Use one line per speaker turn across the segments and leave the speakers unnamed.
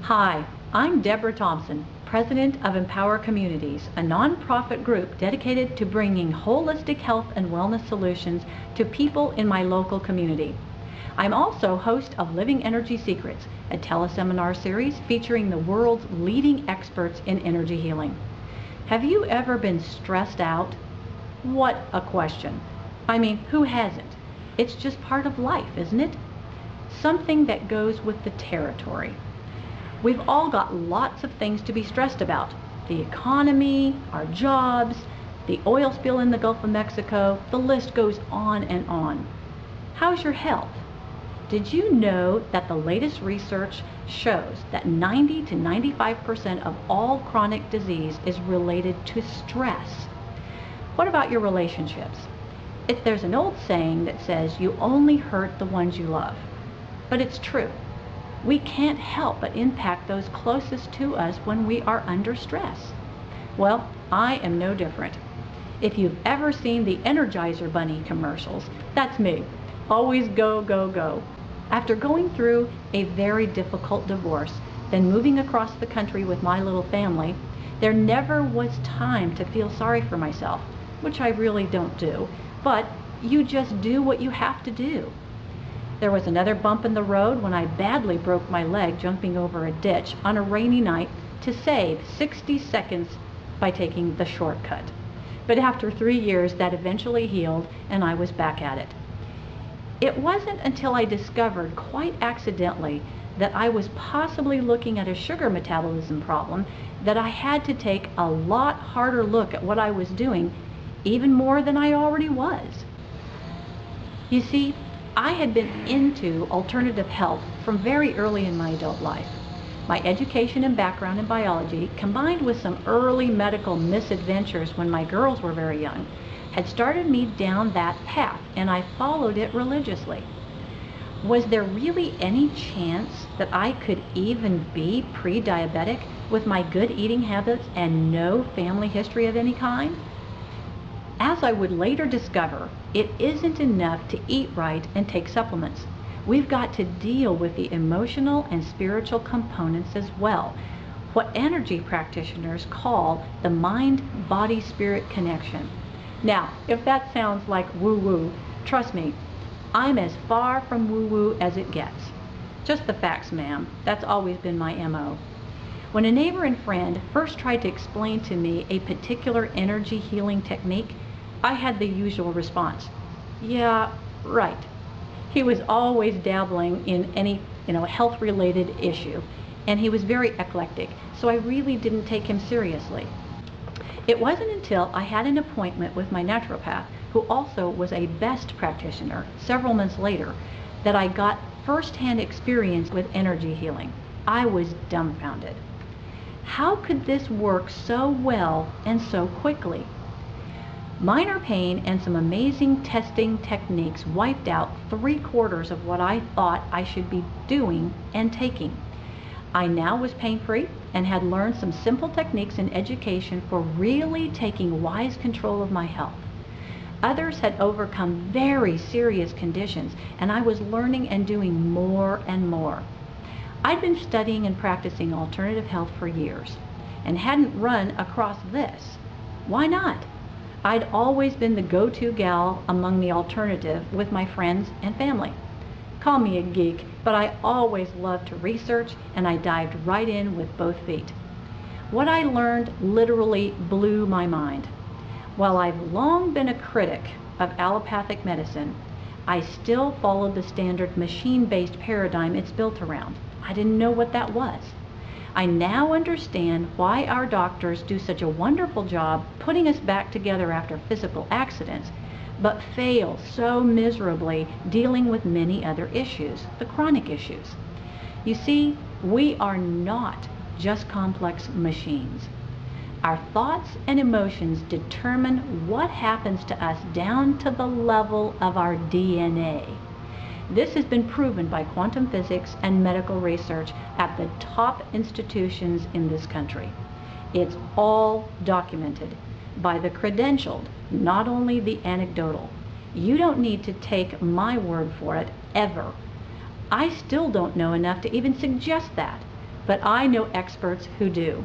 Hi, I'm Deborah Thompson, President of Empower Communities, a nonprofit group dedicated to bringing holistic health and wellness solutions to people in my local community. I'm also host of Living Energy Secrets, a teleseminar series featuring the world's leading experts in energy healing. Have you ever been stressed out? What a question. I mean, who hasn't? It's just part of life, isn't it? Something that goes with the territory. We've all got lots of things to be stressed about. The economy, our jobs, the oil spill in the Gulf of Mexico, the list goes on and on. How's your health? Did you know that the latest research shows that 90 to 95% of all chronic disease is related to stress? What about your relationships? There's an old saying that says you only hurt the ones you love, but it's true. We can't help but impact those closest to us when we are under stress. Well, I am no different. If you've ever seen the Energizer Bunny commercials, that's me. Always go, go, go. After going through a very difficult divorce, then moving across the country with my little family, there never was time to feel sorry for myself, which I really don't do, but you just do what you have to do. There was another bump in the road when I badly broke my leg jumping over a ditch on a rainy night to save 60 seconds by taking the shortcut. But after 3 years, that eventually healed and I was back at it. It wasn't until I discovered, quite accidentally, that I was possibly looking at a sugar metabolism problem that I had to take a lot harder look at what I was doing, even more than I already was. You see, I had been into alternative health from very early in my adult life. My education and background in biology, combined with some early medical misadventures when my girls were very young, had started me down that path, and I followed it religiously. Was there really any chance that I could even be pre-diabetic with my good eating habits and no family history of any kind? As I would later discover, it isn't enough to eat right and take supplements. We've got to deal with the emotional and spiritual components as well, what energy practitioners call the mind-body-spirit connection. Now, if that sounds like woo-woo, trust me, I'm as far from woo-woo as it gets. Just the facts, ma'am. That's always been my MO. When a neighbor and friend first tried to explain to me a particular energy healing technique, I had the usual response. Yeah, right. He was always dabbling in any, health-related issue, and he was very eclectic, so I really didn't take him seriously. It wasn't until I had an appointment with my naturopath, who also was a best practitioner, several months later, that I got first-hand experience with energy healing. I was dumbfounded. How could this work so well and so quickly? Minor pain and some amazing testing techniques wiped out 3/4 of what I thought I should be doing and taking. I now was pain-free and had learned some simple techniques and education for really taking wise control of my health. Others had overcome very serious conditions, and I was learning and doing more and more. I'd been studying and practicing alternative health for years and hadn't run across this. Why not? I'd always been the go-to gal among the alternative with my friends and family. Call me a geek, but I always loved to research, and I dived right in with both feet. What I learned literally blew my mind. While I've long been a critic of allopathic medicine, I still followed the standard machine-based paradigm it's built around. I didn't know what that was. I now understand why our doctors do such a wonderful job putting us back together after physical accidents, but fail so miserably dealing with many other issues, the chronic issues. You see, we are not just complex machines. Our thoughts and emotions determine what happens to us down to the level of our DNA. This has been proven by quantum physics and medical research at the top institutions in this country. It's all documented by the credentialed, not only the anecdotal. You don't need to take my word for it, ever. I still don't know enough to even suggest that, but I know experts who do.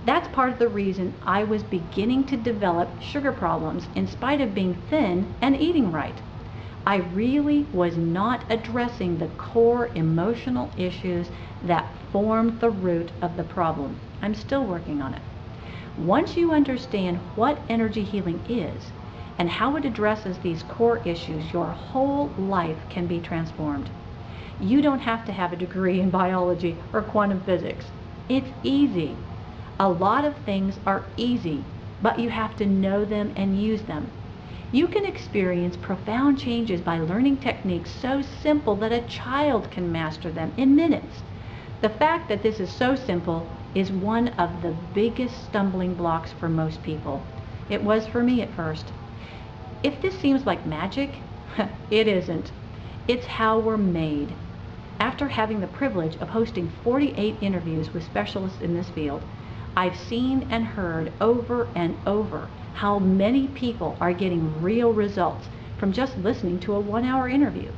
That's part of the reason I was beginning to develop sugar problems in spite of being thin and eating right. I really was not addressing the core emotional issues that formed the root of the problem. I'm still working on it. Once you understand what energy healing is and how it addresses these core issues, your whole life can be transformed. You don't have to have a degree in biology or quantum physics. It's easy. A lot of things are easy, but you have to know them and use them. You can experience profound changes by learning techniques so simple that a child can master them in minutes. The fact that this is so simple is one of the biggest stumbling blocks for most people. It was for me at first. If this seems like magic, it isn't. It's how we're made. After having the privilege of hosting 48 interviews with specialists in this field, I've seen and heard over and over how many people are getting real results from just listening to a 1-hour interview.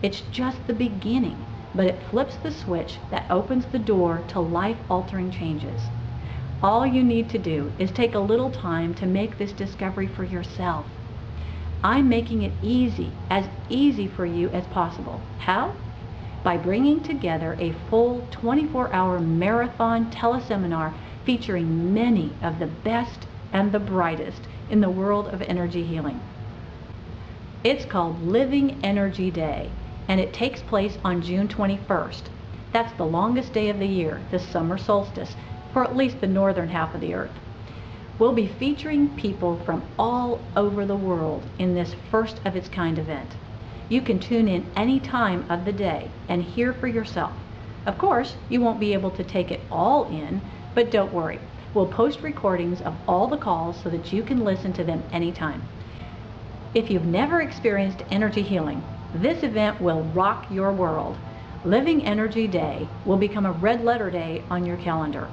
It's just the beginning, but it flips the switch that opens the door to life-altering changes. All you need to do is take a little time to make this discovery for yourself. I'm making it easy, as easy for you as possible. How? By bringing together a full 24-hour marathon teleseminar featuring many of the best and the brightest in the world of energy healing. It's called Living Energy Day, and it takes place on June 21st. That's the longest day of the year, the summer solstice, for at least the northern half of the earth. We'll be featuring people from all over the world in this first of its kind event. You can tune in any time of the day and hear for yourself. Of course, you won't be able to take it all in, but don't worry. We'll post recordings of all the calls so that you can listen to them anytime. If you've never experienced energy healing, this event will rock your world. Living Energy Day will become a red letter day on your calendar.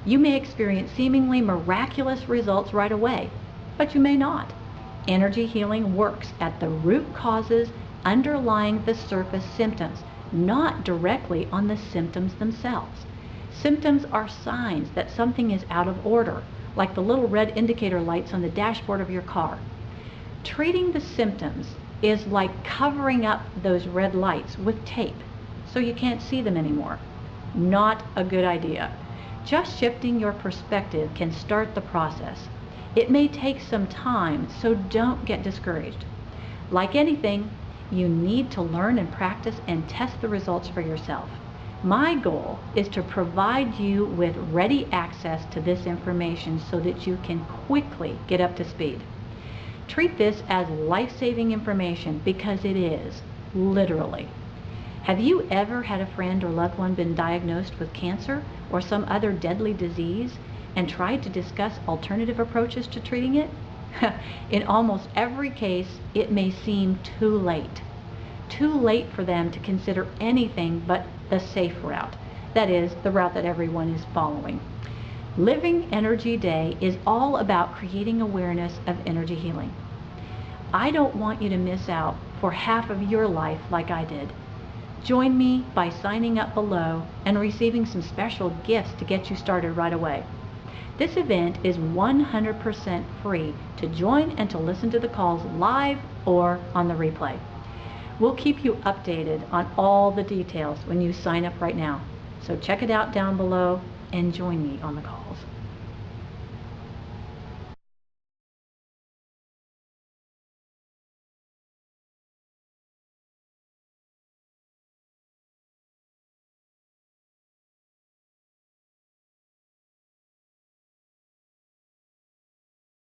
You may experience seemingly miraculous results right away, but you may not. Energy healing works at the root causes underlying the surface symptoms, not directly on the symptoms themselves. Symptoms are signs that something is out of order, like the little red indicator lights on the dashboard of your car. Treating the symptoms is like covering up those red lights with tape so you can't see them anymore. Not a good idea. Just shifting your perspective can start the process. It may take some time, so don't get discouraged. Like anything, you need to learn and practice and test the results for yourself. My goal is to provide you with ready access to this information so that you can quickly get up to speed. Treat this as life-saving information because it is, literally. Have you ever had a friend or loved one been diagnosed with cancer or some other deadly disease and tried to discuss alternative approaches to treating it? In almost every case, it may seem too late. Too late for them to consider anything but the safe route. That is, the route that everyone is following. Living Energy Day is all about creating awareness of energy healing. I don't want you to miss out for half of your life like I did. Join me by signing up below and receiving some special gifts to get you started right away. This event is 100% free to join and to listen to the calls live or on the replay. We'll keep you updated on all the details when you sign up right now. So check it out down below and join me on the calls.